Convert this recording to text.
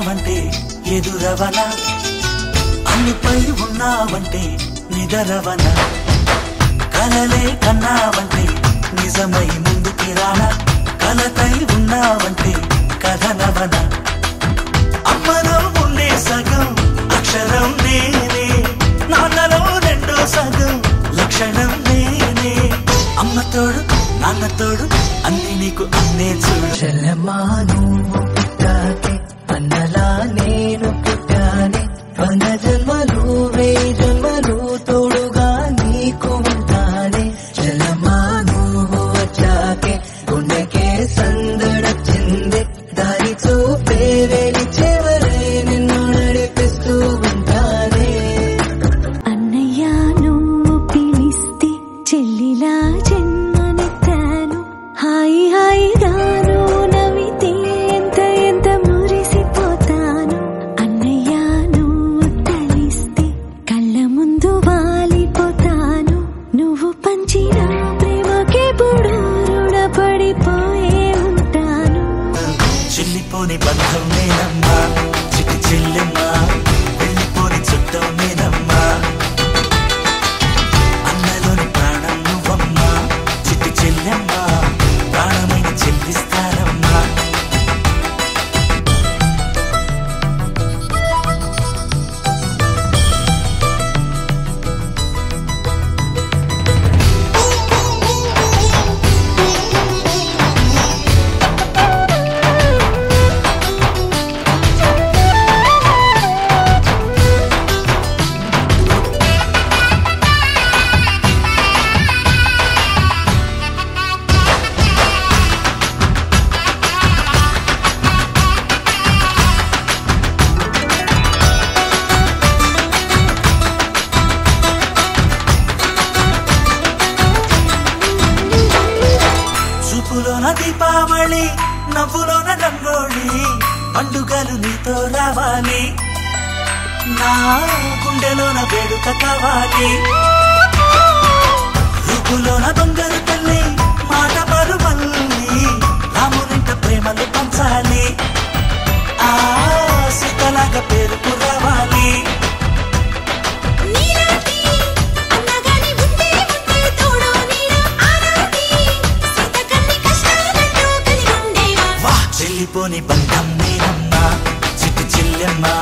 ఉన్నావంటే ఎదురవనా, అన్నిపై ఉన్నావంటే నిదరవనా, కలలే కన్నావంటే నిజమై ముందుకి రానా, కలతై ఉన్నావంటే కథనవనా. అమ్మలో ఉండే సగం అక్షరం నేనే, నాన్నలో రెండో సగం లక్షణం నేనే. అమ్మ తోడు నాన్న తోడు అన్ని నీకు అన్నే చూడు. చెల్లెమ్మా నువ్వు పుట్టాకే అన్నలా నేను పుట్టానే, 100 జన్మలు 1000 జన్మలు తోడుగా నీకు ఉంటానే. చెల్లెమ్మా నువ్వు వచ్చాకే గుండెకే సందడొచ్చింది, దారి చూపే వేలి చివరే నిన్ను నడిపిస్తూ ఉంటానే. అన్నయ్య నువ్వు పిలిస్తే చెల్లిలా జన్మనెత్తాను, హాయి హాయిగాను నవ్వితే ఎంత ఎంత మురిసిపోతాను. అన్నయ్య నువ్వు తలిస్తే కళ్ళ ముందు వాలిపోతాను, నువ్వు పంచిన ప్రేమకెప్పుడు రుణపడిపోయే ఉంటాను. చెల్లిపోని బంధం నేనమ్మా చిటి చెల్లెమ్మా, వెళ్ళిపోని చుట్టం నేనమ్మా, అన్నలోని ప్రాణం నువ్వమ్మా. చిటి చెల్లెమ్మా ప్రాణమైన చెల్లిస్తానమ్మా. చూపులోన దీపావళి, నవ్వులోన రంగోళి, పండుగలు నీతో రావాలి, నా గుండెలోన వేడుక కావాలి. రూపులోన దొంగలు తల్లి, మాట పరువల్లి, రామునింట ప్రేమలు పంచాలి, ఆ సీతలాగా పేరుకు రావాలి. చెల్లిపోని బంధం నేనమ్మా చిట్టి చెల్లెమ్మా.